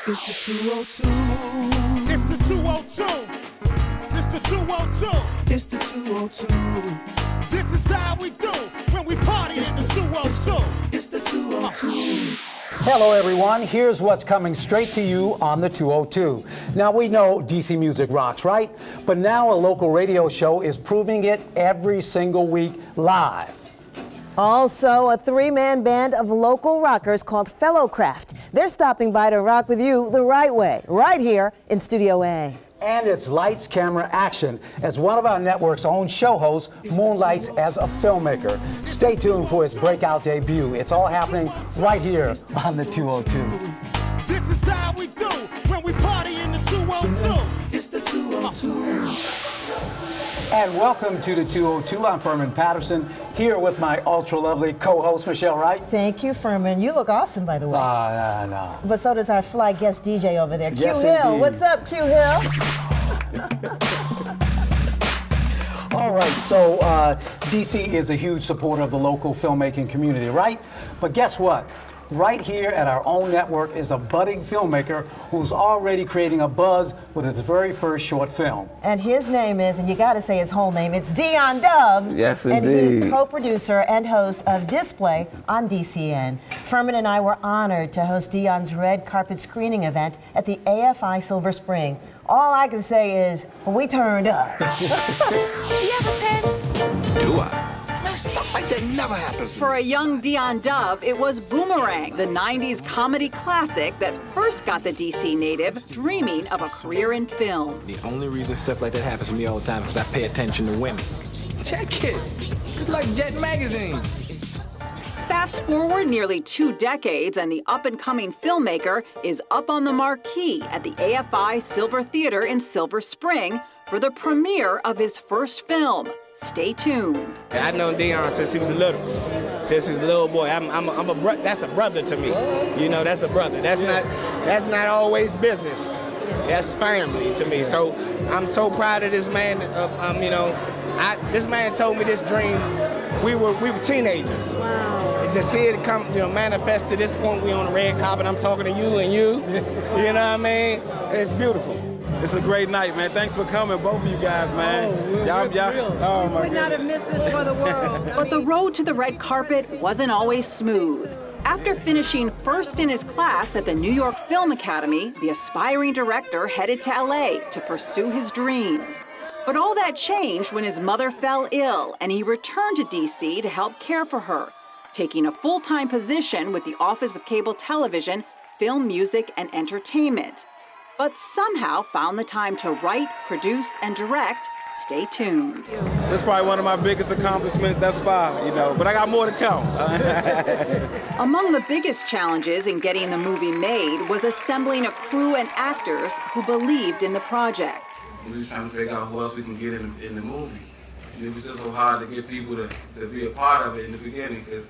It's the 202. It's the 202. It's the 202. It's the 202. This is how we do when we party. It's the 202. It's the 202. Hello everyone, here's what's coming straight to you on the 202. Now we know DC music rocks, right? But now a local radio show is proving it every single week live. Also, a three-man band of local rockers called Fellowcraft. They're stopping by to rock with you the right way, right here in Studio A. And it's lights, camera, action as one of our network's own show hosts moonlights as a filmmaker. Stay tuned for his breakout debut. It's all happening right here on the 202. This is how we do when we party in the 202. It's the 202. And welcome to the 202. I'm Furman Patterson, here with my ultra-lovely co-host, Michelle Wright. Thank you, Furman. You look awesome, by the way. No. But so does our fly guest DJ over there, Yes, Q Hill. indeed. What's up, Q Hill? All right, so DC is a huge supporter of the local filmmaking community, right? But guess what? Right here at our own network is a budding filmmaker who's already creating a buzz with his very first short film. And his name is, and you gotta say his whole name, it's Dion Dove. Yes, and indeed. he's co-producer and host of Display on DCN. Furman and I were honored to host Dion's red carpet screening event at the AFI Silver Spring. All I can say is, we turned up. You have a pen? Do I? Man, stuff like that never happens to me. For a young Dion Dove, it was Boomerang, the 90s comedy classic that first got the DC native dreaming of a career in film. The only reason stuff like that happens to me all the time is because I pay attention to women. Check it. It's like Jet Magazine. Fast forward nearly 2 decades, and the up-and-coming filmmaker is up on the marquee at the AFI Silver Theater in Silver Spring for the premiere of his first film. Stay tuned. I've known Dion since he was little. Since he was a little boy. That's a brother to me. You know, that's a brother. That's not always business. That's family to me. So I'm so proud of this man. This man told me this dream. We were teenagers. Wow. And to see it come, manifest to this point, we on the red carpet. I'm talking to you and you. You know what I mean? It's beautiful. It's a great night, man. Thanks for coming, both of you guys, man. Oh my Would not have missed this for the world. But the road to the red carpet wasn't always smooth. After finishing first in his class at the New York Film Academy, the aspiring director headed to LA to pursue his dreams. But all that changed when his mother fell ill and he returned to DC to help care for her, taking a full-time position with the Office of Cable Television, Film, Music, and Entertainment. But somehow found the time to write, produce, and direct. Stay tuned. That's probably one of my biggest accomplishments thus far, but I got more to come. Among the biggest challenges in getting the movie made was assembling a crew and actors who believed in the project. We were trying to figure out who else we can get in the movie. And it was just so hard to get people to be a part of it in the beginning, because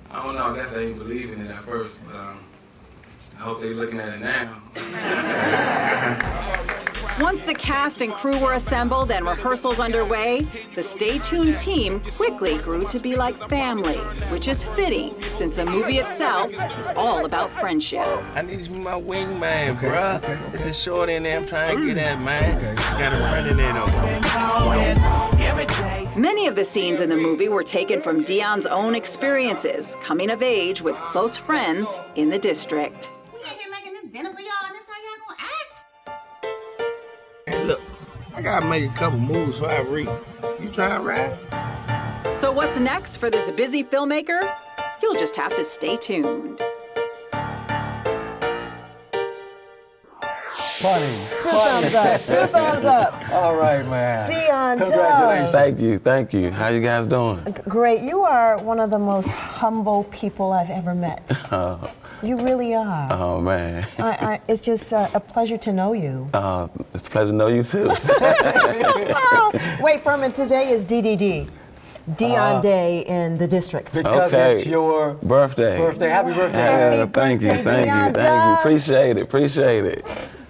I don't know, I guess I didn't believe in it at first, but I hope they're looking at it now. Once the cast and crew were assembled and rehearsals underway, the Stay Tuned team quickly grew to be like family, which is fitting since the movie itself is all about friendship. I need to be my wingman, bruh. It's a short in there I'm trying to get at, man. Got a friend in there, though. Many of the scenes in the movie were taken from Dion's own experiences, coming of age with close friends in the district. We ain't here making this dinner for y'all, and this how y'all gonna act? Hey, look, I gotta make a couple moves before I read. You try to ride? So what's next for this busy filmmaker? You'll just have to stay tuned. Funny. Two thumbs up. 2 thumbs up. All right, man. Dion Dove. Congratulations. Thank you. How you guys doing? Great. You are one of the most humble people I've ever met. You really are. Oh, man. It's just a pleasure to know you. It's a pleasure to know you, too. Wait, Furman, today is DDD. Dion Day in the district. Because it's your birthday. Happy birthday. Yeah, thank you. Appreciate it.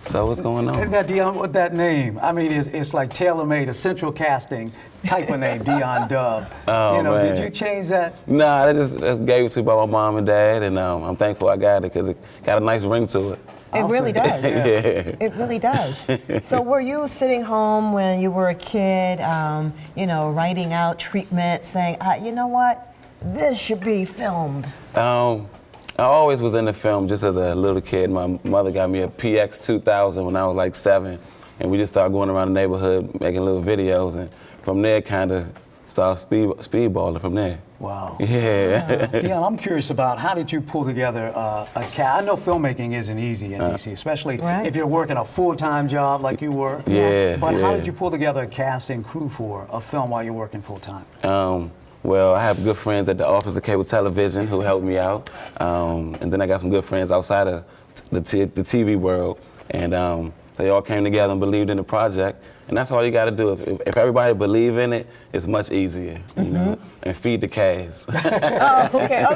So what's going on? Now, Dion, with that name, I mean, it's like tailor-made, a central casting type of name, Dion Dove. Oh, man. Did you change that? Nah, they just gave it to me by my mom and dad, and I'm thankful I got it because it got a nice ring to it. It really does. Yeah. It really does. So were you sitting home when you were a kid, writing out treatment, saying, you know what, this should be filmed? I always was into film just as a little kid. My mother got me a PX 2000 when I was like 7, and we just started going around the neighborhood making little videos, and from there kind of started speedballing from there. Wow. Yeah. Dion, I'm curious about how did you pull together a cast? I know filmmaking isn't easy in DC, especially if you're working a full-time job like you were. Yeah. But how did you pull together a cast and crew for a film while you're working full-time? Well, I have good friends at the Office of Cable Television who helped me out, and then I got some good friends outside of the TV world, and they all came together and believed in the project. And that's all you got to do. If everybody believe in it, it's much easier, you know, and feed the cast. Okay.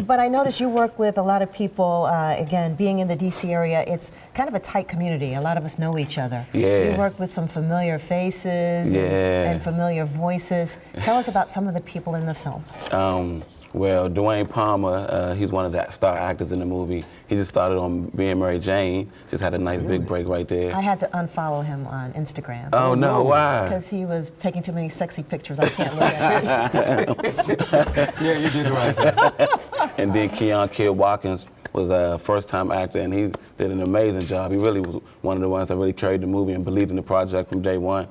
But I noticed you work with a lot of people, again, being in the DC area, it's kind of a tight community. A lot of us know each other. Yeah. You work with some familiar faces and familiar voices. Tell us about some of the people in the film. Well, Dwayne Palmer, he's one of the star actors in the movie. He just started on Being Mary Jane. Just had a nice big break right there. I had to unfollow him on Instagram. Oh, no, why? Because he was taking too many sexy pictures. I can't look at it. Yeah, you did right. And then Keon Kid Watkins was a first-time actor, and he did an amazing job. He really was one of the ones that really carried the movie and believed in the project from day one.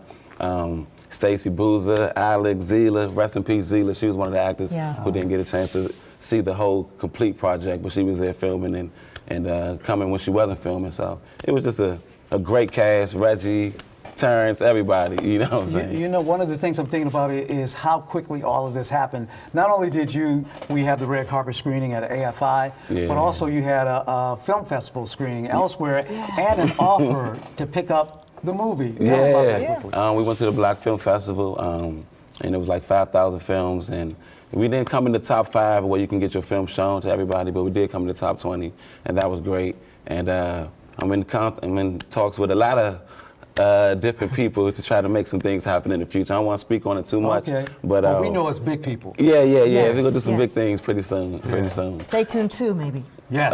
Stacey Boozer, Alex, Zila, rest in peace, Zila. She was one of the actors who didn't get a chance to see the whole complete project, but she was there filming and coming when she wasn't filming. So it was just a great cast, Reggie, Terrence, everybody, you know what I'm saying? You know, one of the things I'm thinking about is how quickly all of this happened. Not only did we have the red carpet screening at AFI, but also you had a film festival screening elsewhere and an offer to pick up the movie. Tell us about that quickly. We went to the Black Film Festival, and it was like 5,000 films, and we didn't come in the top 5 where you can get your film shown to everybody, but we did come in the top 20, and that was great. And I'm in talks with a lot of different people to try to make some things happen in the future. I don't want to speak on it too much, but we know it's big people. Yeah. Yes, We're gonna do some big things pretty soon. Stay tuned too, maybe. Yes.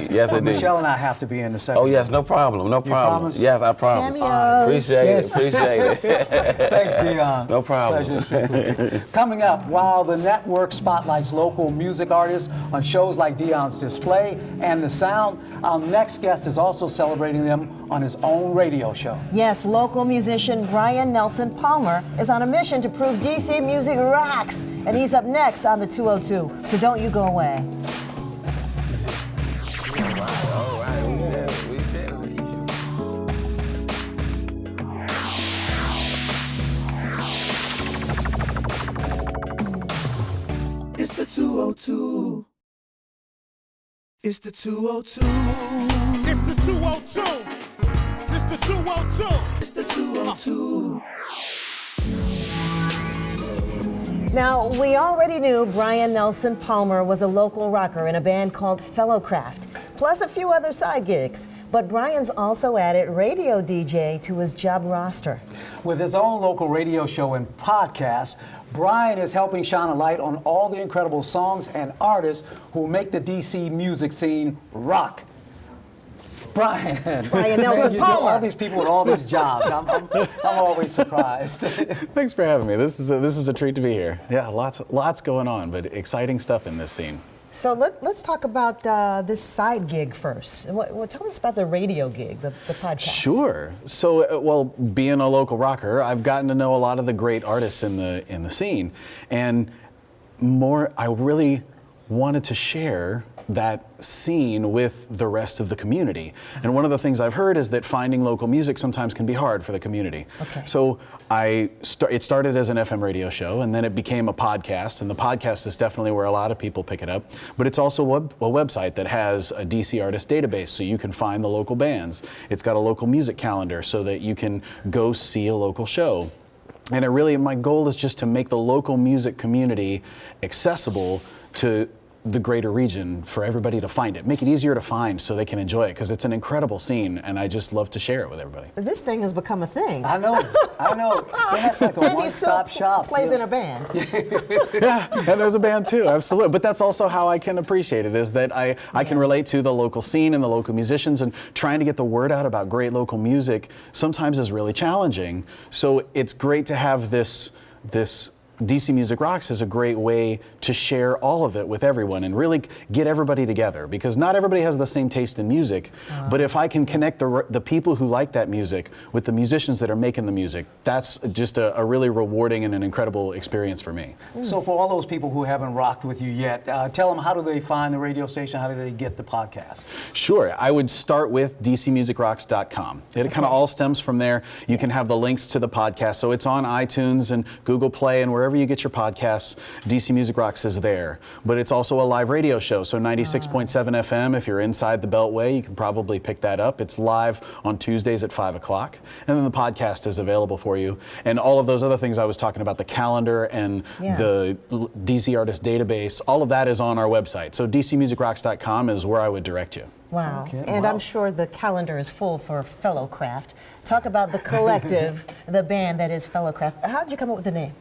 Yes, well, indeed. Michelle and I have to be in the second. Oh yes, no problem. You promise? Yes, I promise. Cameos. Appreciate it. Thanks, Dion. No problem. Pleasure to speak with you. Coming up, while the network spotlights local music artists on shows like Dion's Display and The Sound, our next guest is also celebrating them on his own radio show. Yes, local musician Brian Nelson Palmer is on a mission to prove DC music rocks, and he's up next on the 202. So don't you go away. It's the 202. It's the 202. It's the 202. It's the 202. It's the 202. Now, we already knew Brian Nelson Palmer was a local rocker in a band called Fellowcraft, plus a few other side gigs. But Brian's also added radio DJ to his job roster. With his own local radio show and podcast, Brian is helping shine a light on all the incredible songs and artists who make the DC music scene rock. Brian Nelson you do Palmer. all these people with all these jobs. I'm always surprised. Thanks for having me. This is a treat to be here. Yeah, lots going on, but exciting stuff in this scene. So let's talk about this side gig first. Tell us about the radio gig, the podcast. Sure. So, well, being a local rocker, I've gotten to know a lot of the great artists in the scene, and I really wanted to share that scene with the rest of the community. And one of the things I've heard is that finding local music sometimes can be hard for the community. Okay. So it started as an FM radio show, and then it became a podcast, and the podcast is definitely where a lot of people pick it up. But it's also a website that has a DC artist database, so you can find the local bands. It's got a local music calendar so that you can go see a local show. And my goal is just to make the local music community accessible to the greater region for everybody to find it. Make it easier to find so they can enjoy it, because it's an incredible scene, and I just love to share it with everybody. This thing has become a thing. I know. That's like a one-stop shop. Plays in a band. Yeah, and there's a band too, absolutely. But that's also how I can appreciate it, is that I can relate to the local scene and the local musicians, and trying to get the word out about great local music sometimes is really challenging. So it's great to have this DC Music Rocks is a great way to share all of it with everyone and really get everybody together, because not everybody has the same taste in music. But if I can connect the people who like that music with the musicians that are making the music, that's just a really rewarding and an incredible experience for me. So for all those people who haven't rocked with you yet, tell them, how do they find the radio station? How do they get the podcast? Sure, I would start with dcmusicrocks.com. It kind of all stems from there. You can have the links to the podcast, so it's on iTunes and Google Play and wherever you get your podcasts. DC Music Rocks is there. But it's also a live radio show, so 96.7 FM. If you're inside the Beltway, you can probably pick that up. It's live on Tuesdays at 5 o'clock. And then the podcast is available for you. And all of those other things I was talking about, the calendar and the DC Artist Database, all of that is on our website. So dcmusicrocks.com is where I would direct you. Wow. Okay, And I'm sure the calendar is full for Fellowcraft. Talk about the collective, the band that is Fellowcraft. How did you come up with the name?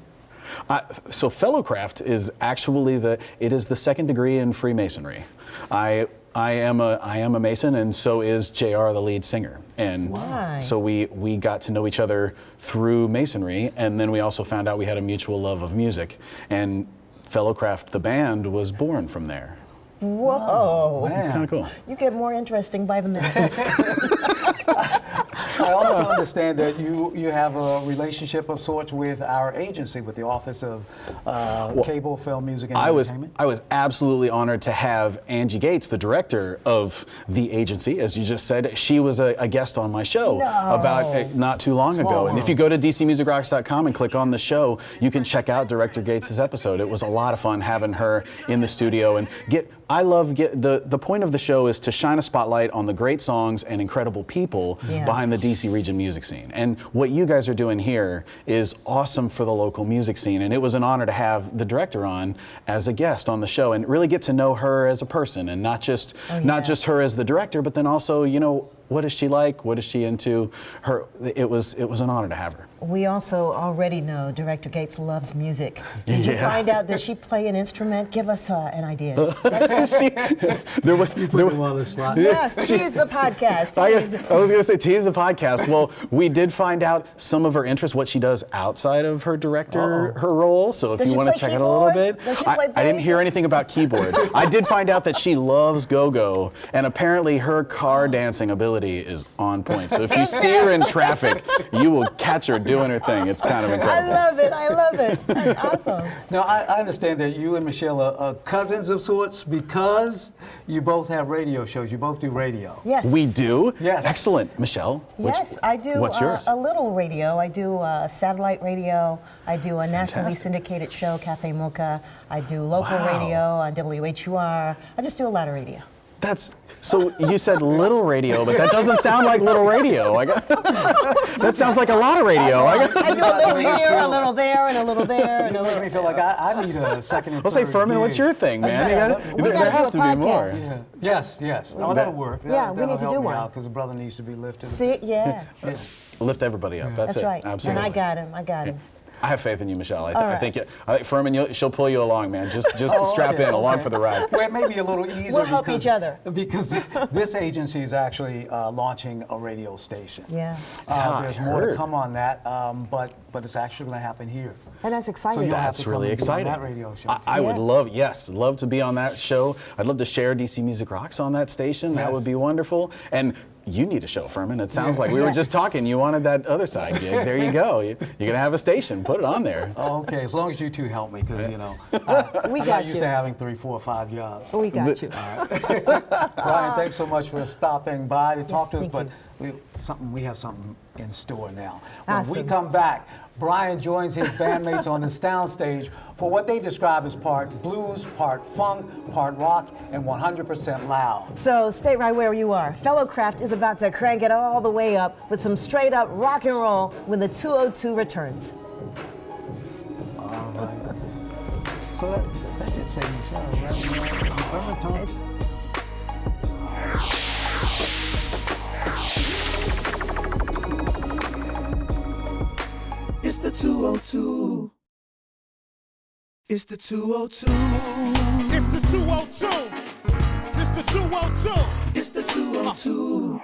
So Fellowcraft is actually it is the second degree in Freemasonry. I am a Mason, and so is JR, the lead singer. And so we got to know each other through Masonry, and then we also found out we had a mutual love of music. And Fellowcraft, the band, was born from there. Whoa. It's kind of cool. You get more interesting by the minute. I also understand that you have a relationship of sorts with our agency, with the Office of Cable, Film, Music, and Entertainment. I was absolutely honored to have Angie Gates, the director of the agency, as you just said. She was a guest on my show about not too long ago. And if you go to dcmusicrocks.com and click on the show, you can check out Director Gates' episode. It was a lot of fun having her in the studio and the point of the show is to shine a spotlight on the great songs and incredible people behind the DC region music scene. And what you guys are doing here is awesome for the local music scene. And it was an honor to have the director on as a guest on the show and really get to know her as a person, and not just her as the director, but then also, you know, what is she like? What is she into? It was an honor to have her. We also already know Director Gates loves music. Did you find out, does she play an instrument? Give us an idea. Yes, tease the podcast. I was going to say tease the podcast. Well, we did find out some of her interests, what she does outside of her director, her role. So if you want to check it a little bit. I didn't hear anything about keyboard. I did find out that she loves go-go, and apparently her car dancing ability is on point. So if you see her in traffic, you will catch her doing her thing. It's kind of incredible. I love it. That's awesome. Now, I understand that you and Michelle are cousins of sorts, because you both have radio shows. You both do radio. Yes. We do? Yes. Excellent. Michelle? Yes, I do. What's yours? A little radio. I do satellite radio. I do a nationally syndicated show, Cafe Mocha. I do local radio on WHUR. I just do a lot of radio. So you said little radio, but that doesn't sound like little radio. That sounds like a lot of radio. I do a little here, a little there, and a little there, and a little. Make me feel like I need a second and I'll say, Furman, what's your thing, man? There has to be more. Yes. Oh, that'll work. Yeah, we need to do one. Because the brother needs to be lifted. See, Lift everybody up. That's it. Right. Absolutely. And I got him. I have faith in you, Michelle. I think Furman, she'll pull you along, man. Just strap in along for the ride. Well, it may be a little easier. We'll help each other. Because this agency is actually launching a radio station. There's more to come on that, but it's actually going to happen here. And that's exciting. So that's really exciting. That radio show I would love to be on that show. I'd love to share DC Music Rocks on that station. That would be wonderful. And you need a show, Furman. It sounds like we were just talking. You wanted that other side gig. There you go. You're going to have a station. Put it on there. Okay, as long as you two help me, because, you know, I'm not used to having 3, 4, 5 jobs. We got you. All right. Brian, thanks so much for stopping by to talk to us, but we have something in store now. When we come back, Brian joins his bandmates on the soundstage for what they describe as part blues, part funk, part rock, and 100% loud. So stay right where you are. Fellowcraft is about to crank it all the way up with some straight up rock and roll when the 202 returns. All right. So that did say Michelle, right? It's the 202. It's the 202. It's the 202. It's the 202. It's the 202.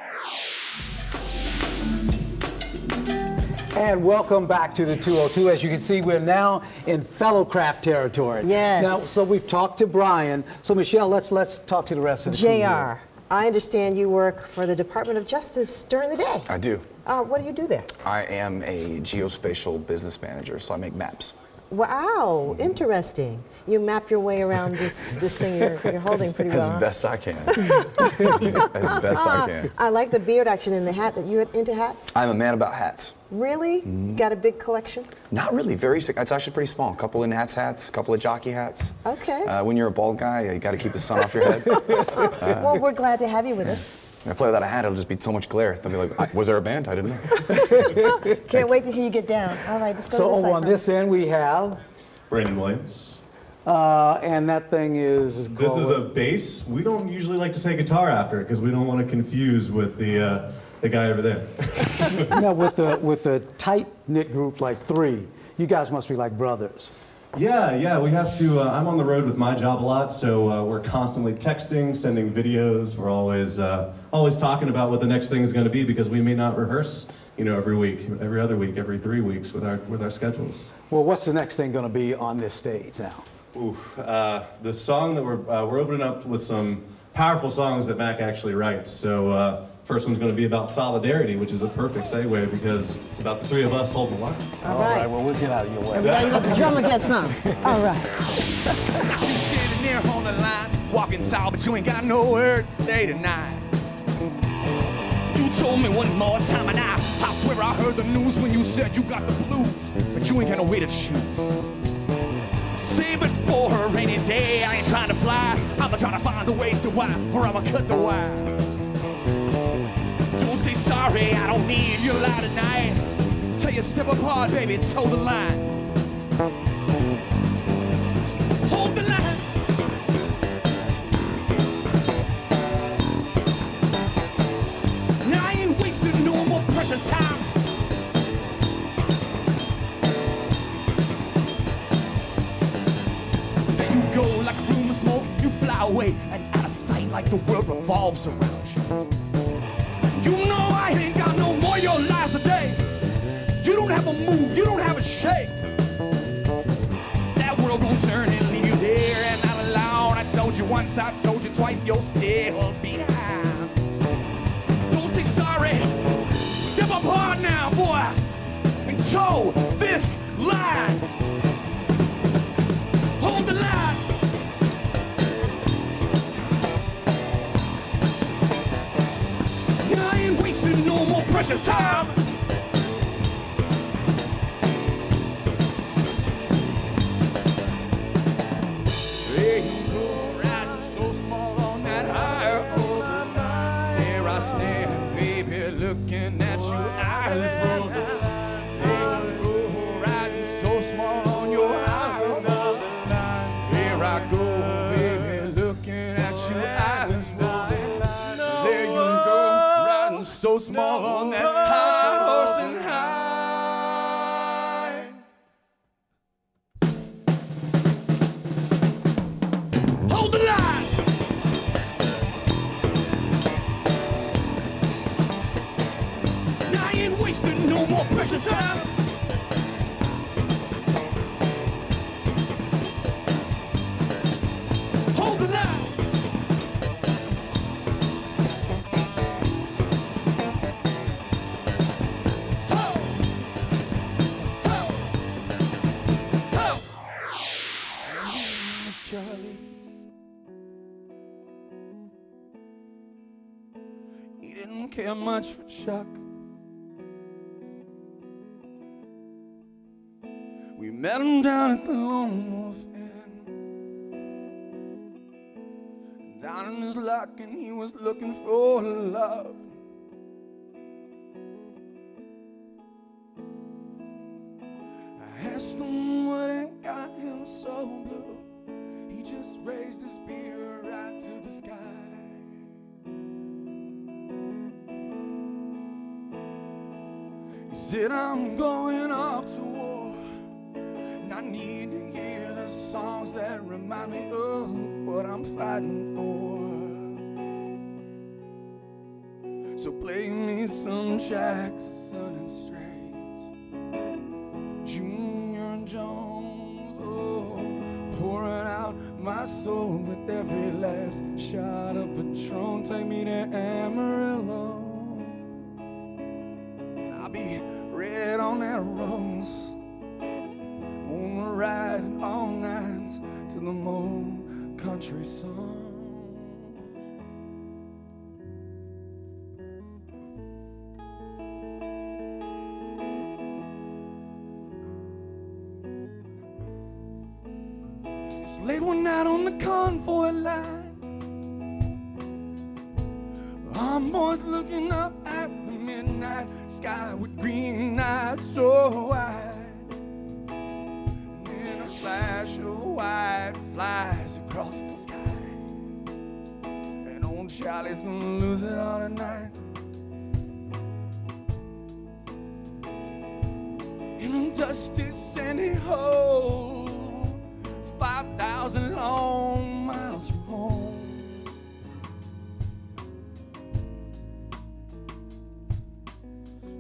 And welcome back to the 202. As you can see, we're now in Fellowcraft territory. Yes. Now, so we've talked to Brian. So Michelle, let's talk to the rest of the team. JR, I understand you work for the Department of Justice during the day. I do. What do you do there? I am a geospatial business manager, so I make maps. Wow, interesting. You map your way around this thing you're holding pretty well. As best I can. As best I can. I like the beard action in the hat. That you into hats? I'm a man about hats. Really? Got a big collection? Not really. It's actually pretty small. A couple of Nats hats, a couple of jockey hats. Okay. When you're a bald guy, you got to keep the sun off your head. Well, we're glad to have you with us. If I play without a hat, it'll just be so much glare. They'll be like, was there a band? I didn't know. Can't wait to hear you get down. All right, let's go So to the side. on this end, we have Brandon Williams. and that thing is This is a bass. We don't usually like to say guitar after it because we don't want to confuse with the guy over there. with a tight knit group like three. You guys must be like brothers. Yeah, we have to. I'm on the road with my job a lot, so we're constantly texting, sending videos. We're always talking about what the next thing is going to be because we may not rehearse, every week, every other week, every 3 weeks with our schedules. Well, what's the next thing going to be on this stage now? The song that we're opening up with some powerful songs that Mac actually writes. So first one's going to be about solidarity, which is a perfect segue because it's about the three of us holding the line. All right. Well, we'll get out of your way. Everybody let the drummer get some. All right. You standing there on the line, walking south, but you ain't got no word to say tonight. You told me one more time and I swear I heard the news when you said you got the blues, but you ain't got no way to choose. Save it for a rainy day, I ain't trying to fly, I'ma try to find the ways to why, or I'ma cut the wire. Don't say sorry, I don't need your lie tonight. Tell you step apart, baby, toe the line. Hold the line. Now I ain't wasting no more precious time. There you go like a plume of smoke, you fly away and out of sight like the world revolves around you. You know I ain't got no more your lies today. You don't have a move, you don't have a shake. That world gon' turn and leave you there and not alone. I told you once, I've told you twice, you'll still behind. Don't say sorry, step up hard now, boy, and toe this line. Hold the line. I ain't wasting no more precious time. There you go, riding so small on that high horse. There I stand, baby, looking at you, eyes rolled. There you go, riding so small on your high horse. Here I go, baby, looking at you, eyes rolled. There you go, riding so small on that high horse and high. Hold the line. Now I ain't wasting no more precious time. Hold the line. Charlie, he didn't care much for Chuck. We met him down at the Lone Wolf Inn, down in his luck, and he was looking for love. I asked him what had got him so blue. raise this beer right to the sky. He said, I'm going off to war, and I need to hear the songs that remind me of what I'm fighting for. So play me some Jackson and Straight, Junior Jones, oh, pouring out my soul with every last shot of Patron. Take me to Amarillo, I'll be red on that rose, gonna ride all night to the old country songs. It's late one night on the convoy line, I'm boys looking up at the midnight sky with green eyes so wide, and then a flash of white flies across the sky, and old Charlie's gonna lose it all tonight. In a dusty sandy hole, 5,000 long miles from home.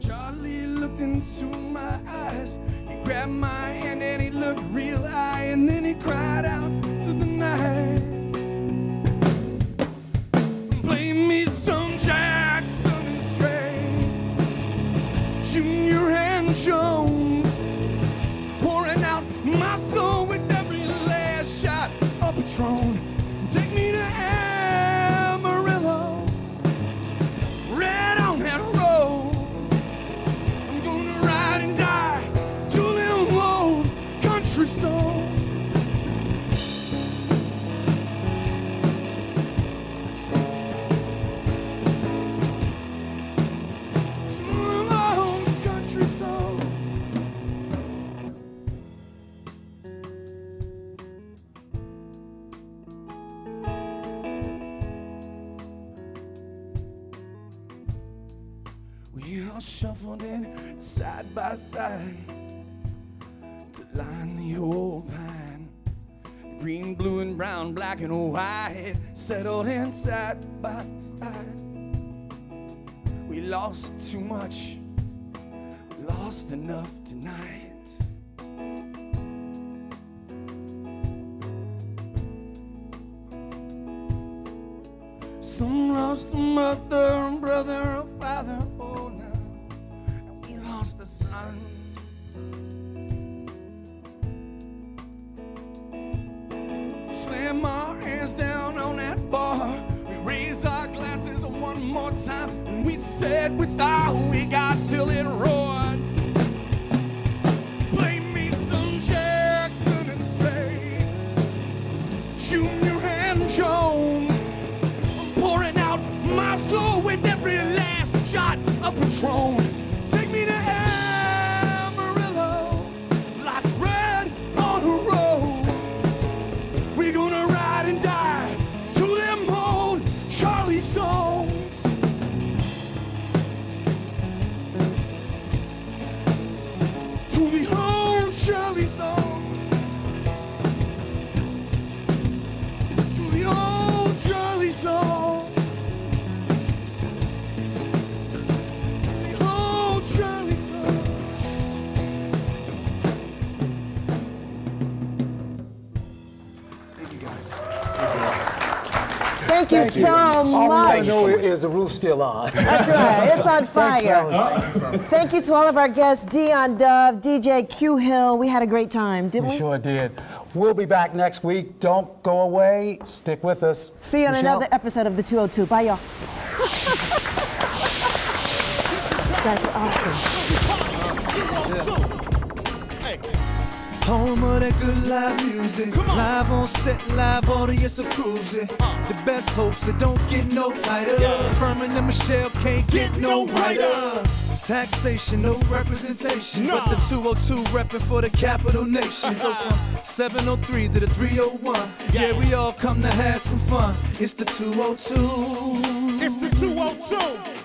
Charlie looked into my eyes, he grabbed my hand and he looked real high, and then he cried out to the night, play me some Jackson and Straight, Junior and Jones, pouring out my soul with every last shot of Patron. Take me to Amarillo, red on that rose, I'm gonna ride and die to them old country songs. To them old country songs. We all shuffled in side by side to line the old pine. The green, blue, and brown, black and white settled in side by side. We lost too much, we lost enough tonight. Some lost a mother, a brother, a father, oh no, and we lost a son. Slam our hands down on that bar, we raised our glasses one more time, and we said with all we got till it roared. Play me some Jackson and Straight, Junior and Jones, pouring out my soul with every last shot of Patron. Take me to Amarillo, like red on a rose. We're gonna ride and die to them old Charlie songs. To the old Charlie songs. To the old Charlie songs. Thank you so All we want much. to know is the roof still on. That's right, it's on fire. Thanks, Thank you to all of our guests, Dion Dove, DJ Q Hill. We had a great time, didn't we? We sure did. We'll be back next week. Don't go away. Stick with us. See you on Michelle? another episode of the 202. Bye, y'all. That's awesome. 202. Hey. Home of that good live music. Live on set, live audience approves it. The best hosts, it don't get no tighter. Herman and Michelle can't get no brighter. Taxation, no representation. But the 202 reppin' for the capital nation. So from 703 to the 301. Yeah, we all come to have some fun. It's the 202. It's the 202.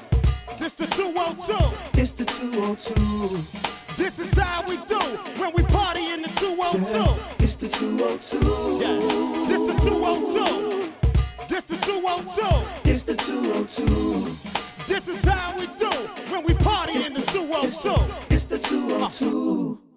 This the 202. It's the 202. This is how we do when we party in the 202. It's the 202. This the 202. This the 202. It's the 202. This is how we do when we party in the 202. It's the 202.